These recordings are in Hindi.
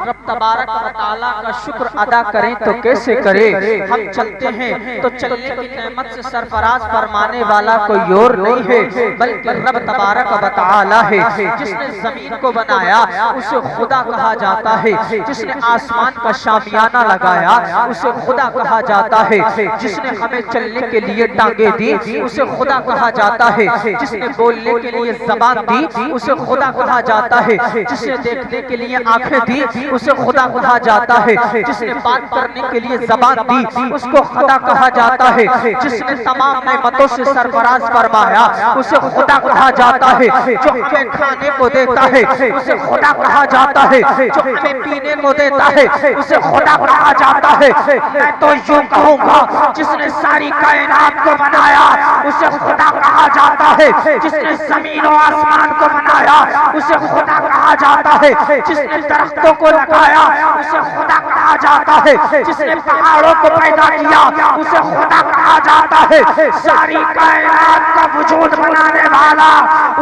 रब तबारक व तआला का शुक्र अदा करें तो कैसे करें। हम चलते हैं तो चलने की नेमत से सरफराज फरमाने वाला कोई और नहीं है बल्कि रब तबारक व तआला है। जिसने जमीन को बनाया उसे खुदा कहा जाता है, जिसने आसमान का शामियाना लगाया उसे खुदा कहा जाता है, जिसने हमें चलने के लिए टांगे दी उसे खुदा कहा जाता है, जिसने बोलने के लिए ज़बान दी उसे खुदा कहा जाता है, जिसने देखने के लिए आंखें दी उसे खुदा कहा जाता है, जिसने बात करने के लिए ज़बान दी उसको खुदा कहा जाता है, जिसने तमाम नेमतों से सरफराज फरमाया उसे खुदा कहा जाता है, जो हमें खाने को देता है उसे खुदा कहा जाता है, जो हमें पीने को देता है उसे खुदा कहा जाता है। मैं तो यूं कहूँगा जिसने सारी कायनात को बनाया उसे खुदा कहा जाता है, जिसने जमीन और आसमान को बनाया उसे खुदा कहा जाता है, जिसने दरख्तों को लगाया उसे खुदा कहा जाता है, जिसने पहाड़ों को पैदा किया उसे खुदा कहा जाता है, सारी कायनात का वजूद बनाने वाला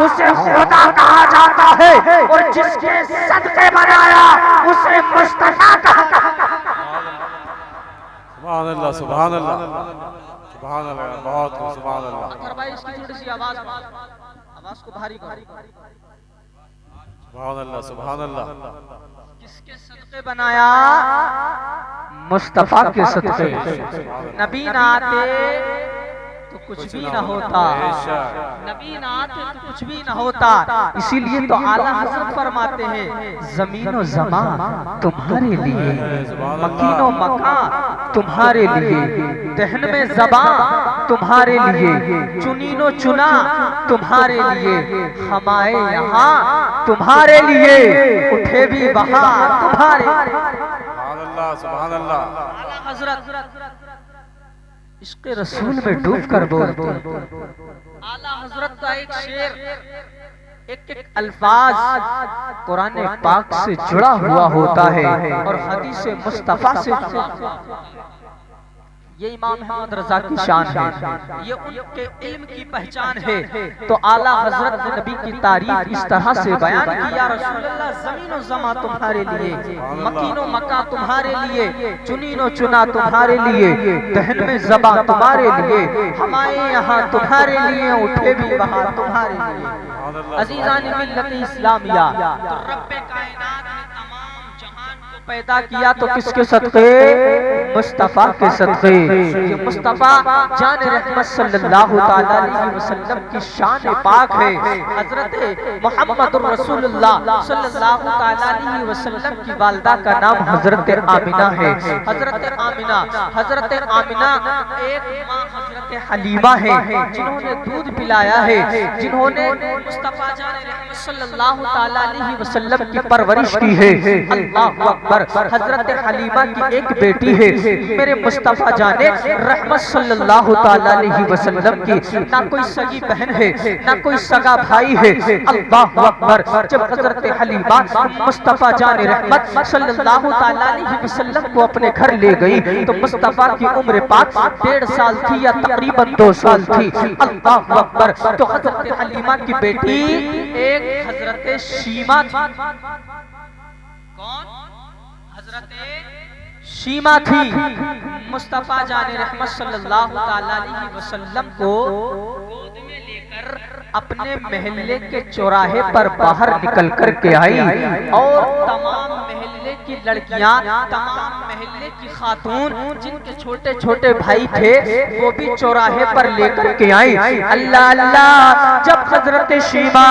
उसे खुदा कहा जाता है, और जिसके सदके बनाया उसे मुस्तफा कहा जाता है। सुभान अल्लाह, सुभान अल्लाह, सुभान अल्लाह, बहुत सुभान अल्लाह। अगर भाई इसकी थोड़ी सी आवाज को भारी करो। सुभान अल्लाह, सुभान अल्लाह। किसके सदके बनाया? मुस्तफा के सदके। नबी ना आते तो कुछ भी ना होता, नबी ना आते तो कुछ भी ना होता। इसीलिए तो आला हज़रत फरमाते हैं ज़मीन और ज़मान तुम्हारे लिए, मकीन और मकान तुम्हारे लिए, दहन में ज़बान तुम्हारे लिए, चुनीनो चुना तुम्हारे लिए, हमारे यहाँ तुम्हारे लिए, उठे भी वहाँ तुम्हारे। सुभान अल्लाह, सुभान अल्लाह। आला हज़रत इश्क़ रसूल में डूब कर बोलते हैं। आला हज़रत का एक शेर, एक अल्फाज कुरान पाक से जुड़ा हुआ होता है और हदीस मुस्तफा से। ये इमाम अहमद रजा की शान है, ये उनके इल्म की पहचान है। तो आला हज़रत ने नबी की तारीफ इस तरह से बयान किया, रसूलुल्लाह ज़मीन और ज़मा तुम्हारे लिए, मकीन और मका तुम्हारे लिए, चुनीन और चुना तुम्हारे लिए, दहन में ज़बा तुम्हारे लिए, हमारे यहाँ तुम्हारे लिए, उठे भी वहाँ तुम्हारे लिए। अज़ीज़ान मिल्लत इस्लामिया, तो रब्बे कायनात ने तमाम जहान को पैदा किया तो किसके सदके? मुस्तफा के सदके। ये मुस्तफा जान रहमत सल्लल्लाहु तआला अलैहि वसल्लम की शान पाक है। हजरत मोहम्मद रसूलुल्लाह सल्लल्लाहु तआला अलैहि वसल्लम की वालिदा का नाम हजरत आमिना है। हजरत आमिना एक माँ हजरत हलीमा है जिन्होंने दूध पिलाया है, जिन्होंने मुस्तफा जान रहमत सल्लल्लाहु तआला अलैहि वसल्लम की परवरिश की है। अल्लाहु अकबर। हजरत हलीमा की एक बेटी है मेरे मुस्तफा जाने रहमत सल्लल्लाहु तआला अलैहि वसल्लम की, ना कोई सगी बहन है ना कोई सगा भाई है। अल्लाहु अकबर। जब हजरत हलीमा मुस्तफा जाने रहमत सल्लल्लाहु तआला अलैहि वसल्लम को अपने घर ले गई तो मुस्तफा की उम्र पाक 1.5 साल थी या तकरीबन 2 साल थी। अल्लाहु अकबर। तो हजरत हलीमा की बेटी एक हजरत शीमा थी। कौन? हजरत शीमा थी। मुस्तफा जाने रहमत सल्लल्लाहु तआला अलैहि वसल्लम को गोद में लेकर अपने महल्ले के चौराहे पर बाहर निकल कर के आई और तमाम महल्ले की लड़कियां, तमाम महल्ले की खातून जिनके छोटे छोटे भाई थे वो भी चौराहे पर लेकर के आई। अल्लाह अल्लाह। जब हजरत शीमा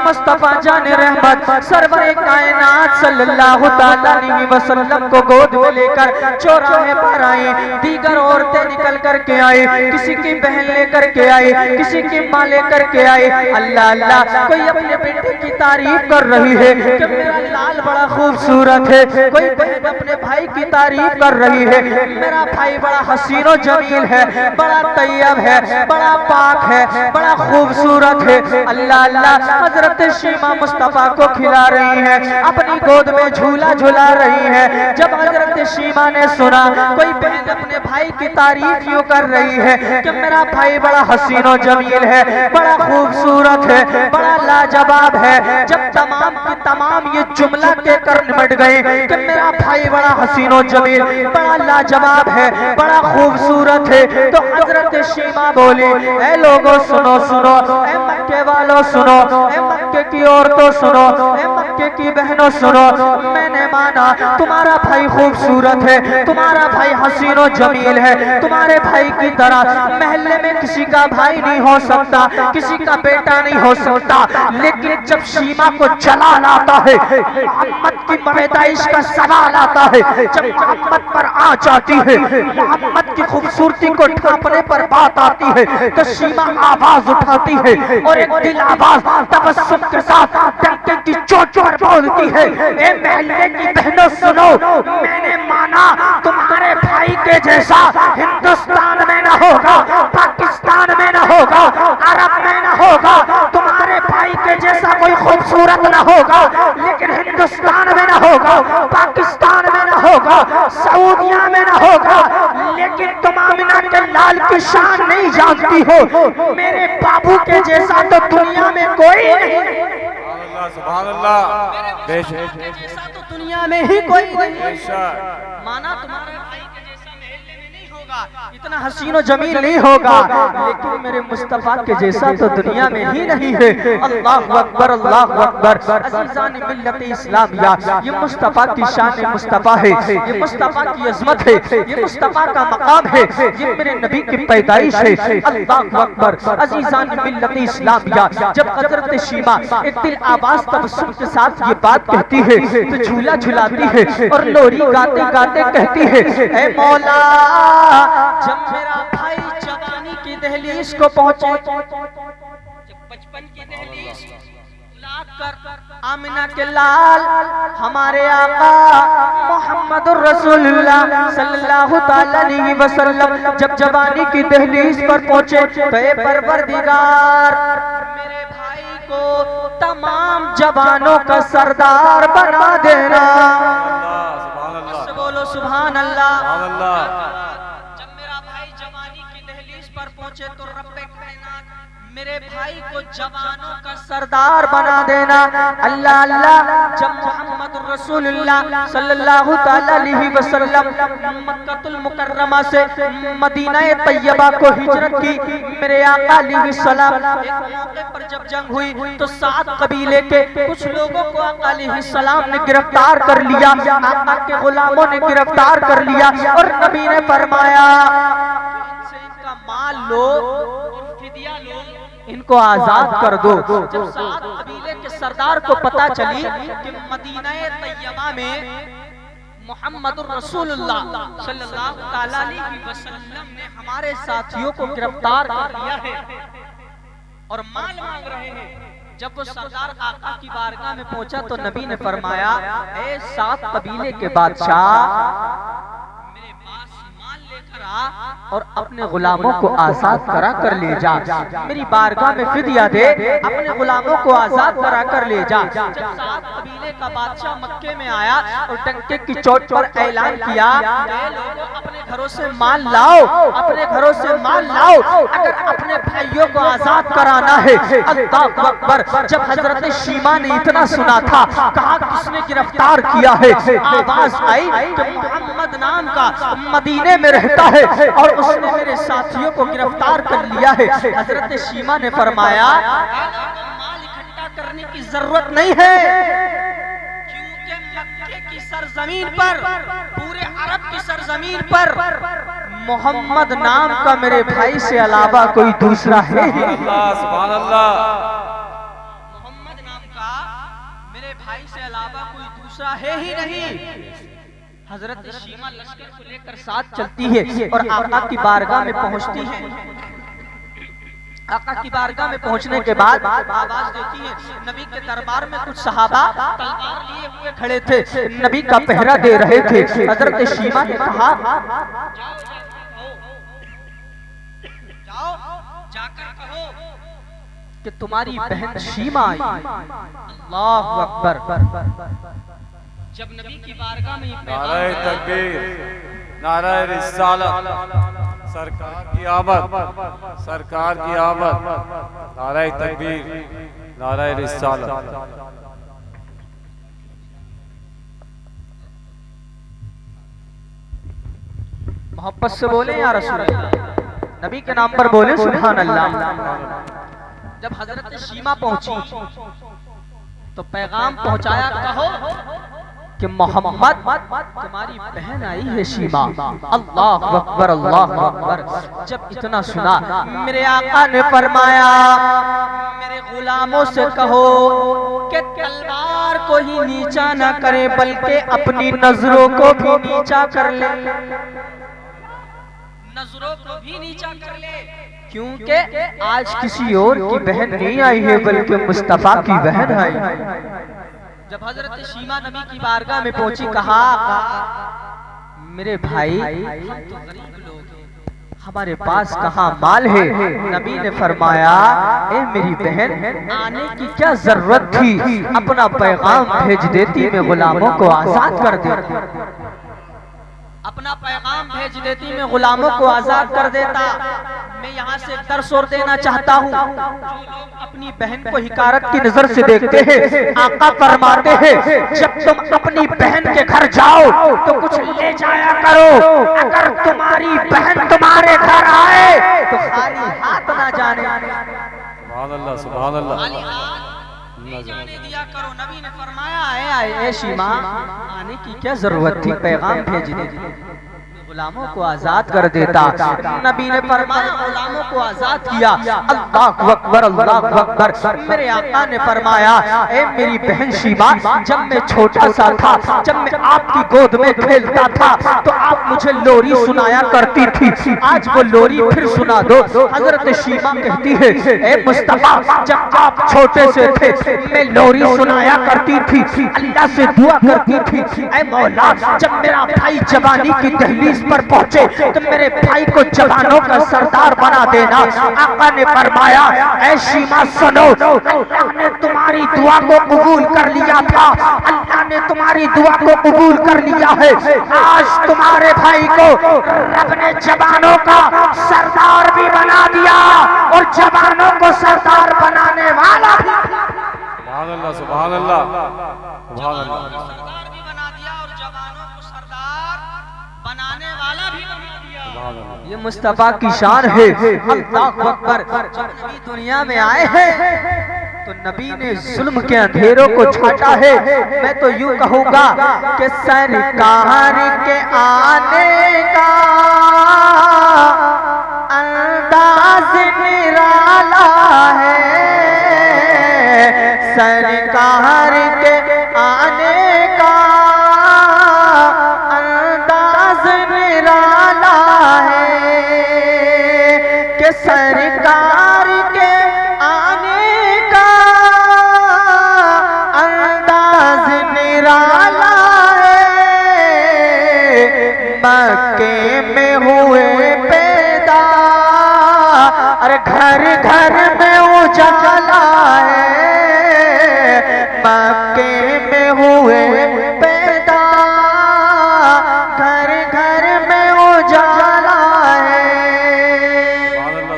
मुस्तफा जाने रहमत सरवर कायनात सल्लल्लाहु तआला अलैहि वसल्लम को गोद में लेकर चौराहे पर आई, दीगर औरतें निकल करके आई, किसी की बहन लेकर के आई, किसी की माँ लेकर के आई। अल्लाह अल्लाह। कोई अपने बेटे की तारीफ कर रही है कि मेरा लाल बड़ा खूबसूरत है, कोई बहन अपने भाई की तारीफ कर रही है, मेरा भाई बड़ा हसीनो जमील है, बड़ा तैयब है, बड़ा पाक है, बड़ा खूबसूरत है। अल्लाह अल्लाह। हजरत शीमा मुस्तफा को खिला रही है, अपनी गोद में झूला झूला रही है। जब हजरत शीमा ने सुना कोई बहन अपने भाई की तारीफ यूं कर रही है कि मेरा भाई बड़ा हसीनो जमील है, बड़ा खूबसूरत है, बड़ा लाजवाब है, जब तमाम की तमाम ये जुमला कहकर निमट गए कि मेरा भाई बड़ा हसीनो जमील, बड़ा लाजवाब है, बड़ा खूबसूरत है। तो हजरत शीमा बोली, ए लोगों सुनो सुनो, ए मक्के वालों सुनो, ए मक्के की औरतों सुनो, ए मक्के की बहनों सुनो, मैंने माना तुम्हारा भाई खूबसूरत है, तुम्हारा भाई हसीनो जमील है, तुम्हारे भाई की तरह महल्ले में किसी का भाई नहीं हो सकता, किसी का बेटा नहीं हो सकता। लेकिन जब शीमा को जलाल आता है, मोहम्मद की पैदाइश का सवाल आता है, जब मोहम्मद पर आ जाती है, मोहम्मद की खूबसूरती को ढांपने पर बात आती है, तो शीमा आवाज उठाती है और एक दिल आवाज तबस्सुम के साथ डंके की चोट पर बोलती है, ए महल्ले की बहनों सुनो, मैंने माना तुम्हारे भाई के जैसा हिंदुस्तान में न होगा, पाकिस्तान में न होगा, अरब में न होगा, तुम्हारे भाई के जैसा कोई खूबसूरत न होगा, लेकिन हिंदुस्तान में न होगा, पाकिस्तान में न होगा, सऊदिया में न होगा। लेकिन तुम आमिना के लाल की शान नहीं जानती हो, मेरे बाबू के जैसा तो दुनिया में कोई नहीं, सुभान अल्लाह, जैसा तो दुनिया में ही कोई नहीं। माना तुम्हारे भाई के जैसा महल्ले में नहीं होगा, इतना हसीनो जमील नहीं होगा, लेकिन मेरे मुस्तफा के जैसा तो दुनिया में ही नहीं है। अल्लाह अकबर, अल्लाह अकबर। अज़ीज़ान मिल्लत इस्लामिया, ये मुस्तफा की शान मुस्तफा है, ये मुस्तफा की अजमत है, ये मुस्तफा का मकाम है, ये मेरे नबी की पैदाइश है। अल्लाह अकबर। अज़ीज़ान मिल्लत इस्लामिया, जब हज़रत शीमा एक दिल आवाज तबस्सुम के साथ ये बात कहती है, तो झूला झुलाती है और लोरी गाते गाते कहती है, ऐ मौला, जब मेरा भाई जवानी की दहलीज को पहुंचे, जब बचपन की दहलीज कर आमिना के लाल हमारे आका मोहम्मदुर रसूलुल्लाह सल्लल्लाहु अलैहि वसल्लम जब जवानी की दहलीज पर पहुंचे, तो ए परवरदिगार मेरे भाई को तमाम जवानों का सरदार बना देना। बोलो सुभान अल्लाह। जब मेरा भाई जवानी की दहलीज पर पहुंचे, तो रब्बे कायनात मेरे भाई को जवानों का सरदार बना देना। अल्लाह अल्लाह। जब मोहम्मद रसूलुल्लाह सल्लल्लाहु अलैहि वसल्लम मक्कातुल मुकर्रमा से मदीना तैयबा को हिजरत की, मेरे आका अलैहिस्सलाम एक मौके पर जब जंग हुई, तो 7 कबीले के कुछ लोगों को आका अलैहिस्सलाम ने गिरफ्तार कर लिया, आका के गुलामों ने गिरफ्तार कर लिया, और नबी ने फरमाया इनसे इनका माल लो और फिदिया लो, इनको आजाद कर दो। जब 7 कबीले के सरदार को पता चली कि मदीना तैयबा में मोहम्मदुर रसूलुल्लाह सल्लल्लाहु अलैहि वसल्लम ने हमारे साथियों को गिरफ्तार कर लिया है और माल मांग रहे हैं, जब वो सरदार आका की बारगाह में पहुंचा, तो नबी ने फरमाया, ए 7 कबीले के बादशाह, और अपने गुलामों को आजाद करा कर ले जा, मेरी बारगाह में फिदिया दे, अपने गुलामों को आजाद करा कर ले जा। जब 7 कबीले का बादशाह मक्के में आया और डंके की चोट पर ऐलान किया, लोगों अपने घरों से माल लाओ, अपने घरों से माल लाओ, अगर अपने भाइयों को आजाद कराना है। अल्लाह अकबर। जब हजरत शीमा ने इतना सुना था, कहा किसने गिरफ्तार किया है, आवाज आई कि मोहम्मद नाम का मदीने में रहता है और उसने मेरे साथियों को गिरफ्तार कर लिया है। हजरत शीमा ने फरमाया माल इकट्ठा करने की जरूरत नहीं है, क्योंकि मक्के की सरजमीन पर, पूरे अरब की सरजमीन पर मोहम्मद नाम का मेरे भाई से अलावा कोई दूसरा है ही नहीं। सुभान अल्लाह। मोहम्मद नाम का मेरे भाई से अलावा कोई दूसरा है ही नहीं। हजरत शीमा लश्कर को लेकर साथ चलती है और आका की बारगाह में पहुंचती है। आका की बारगाह में पहुंचने के बाद आवाज देती है, नबी के दरबार में कुछ सहाबा तलवार लिए हुए खड़े थे, नबी का पहरा दे रहे थे। हजरत शीमा ने कहा, जाओ जाकर कहो कि तुम्हारी बहन शीमा आई। अल्लाह अकबर। जब नबी की बारगाह में नारे तकबीर, नारे रिसालत, सरकार की आमद, सरकार की आमद, नारे तकबीर, नारे रिसालत। मोहब्बत से बोले या रसूल अल्लाह, नबी के नाम पर बोले सुभान अल्लाह। जब हजरत शीमा पहुंची तो पैगाम पहुंचाया, कहो कि मोहम्मद तुम्हारी बहन आई है शीमा। अल्लाह अकबर अल्लाह अकबर। जब इतना सुना मेरे आका ने फरमाया मेरे गुलामों से कहो कि तलवार को ही नीचा ना करे बल्कि अपनी नजरों को भी नीचा कर ले, नजरों को भी नीचा कर ले, क्योंकि आज किसी और की बहन नहीं आई है बल्कि मुस्तफा की बहन आई। जब हजरत शीमा नबी की बारगाह में पहुंची, कहा मेरे भाई हम तो गरीब लोग हैं, हमारे पास कहाँ माल है। नबी ने फरमाया ए मेरी बहन, आने की क्या जरूरत थी, अपना पैगाम भेज देती, मैं गुलामों को आजाद कर देती, अपना पैगाम भेज देती, मैं गुलामों को आजाद कर देता। मैं यहाँ से दर्स और देना चाहता हूँ, जो लोग अपनी बहन को हिकारत की नजर से देखते हैं, आका फरमाते हैं जब तुम अपनी बहन के घर जाओ तो कुछ ले जाया करो, अगर तुम्हारी बहन तुम्हारे घर आए तो खाली हाथ ना जाने, सुभान अल्लाह सुभान अल्लाह, खाली हाथ नहीं जाने दिया करो। नबी ने फरमाया ए शीमा, आने की क्या जरूरत थी, पैगाम भेज देती, गुलामों को आजाद कर देता। नबी ने फरमाया गुलामों को आजाद किया। अल्लाह अकबर अल्लाह अकबर। मेरे आका ने फरमाया ए मेरी बहन शीमा, जब मैं छोटा सा था, जब मैं आपकी गोद में खेलता था तो आप मुझे लोरी सुनाया करती थी, आज वो लोरी फिर सुना दो। हजरत शीमा कहती है ए मुस्तफा, जब आप छोटे से थे मैं लोरी सुनाया करती थी, अल्लाह से दुआ करती थी ए मौला, जब मेरा भाई जवानी की दहलीज पर पहुंचे तो मेरे भाई को जवानों का सरदार बना देना। आका ने फरमाया ऐ शीमा सुनो, अल्लाह ने तुम्हारी दुआ को कबूल कर लिया था, अल्लाह ने तुम्हारी दुआ को कबूल कर लिया है। आज तुम्हारे भाई को रब ने जवानों का सरदार भी बना दिया और जवानों को सरदार बनाने वाला भी, सुभान अल्लाह सुभान अल्लाह सुभान अल्लाह, सरदार भी बना दिया और जवानों को सरदार बनाने वाला भी बना दिया। ये मुस्तफा की शान है। अल्लाह अकबर। जब नबी दुनिया में आए हैं तो नबी ने जुल्म के अंधेरों को छाटा है। मैं तो यूं कहूंगा कि सरकार के आने का अंदाज निराला है, सरकार के आने का अंदाज निराला है, कि सरकार के आने का अंदाज निराला है। मक्के में हुए पैदा, अरे घर घर में उजाला है, मक्के में हुए पैदा, घर घर में उजाला है।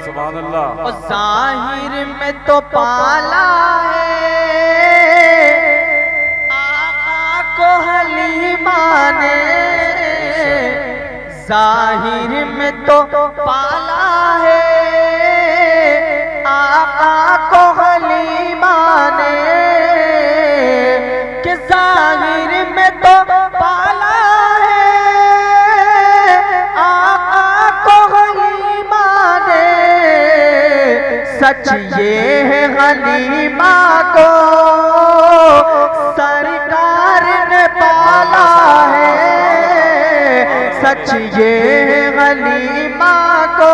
सुभान अल्लाह सुभान अल्लाह। और जाहिर में तो पाला है आका को हलीमा ने, जाहिर में तो पाला है आका को हलीमा ने, कि जाहिर में तो पाला है आका को हलीमा ने, सच ये है हलीमा को सरकार ने पाला है, सच ये है हलीमा को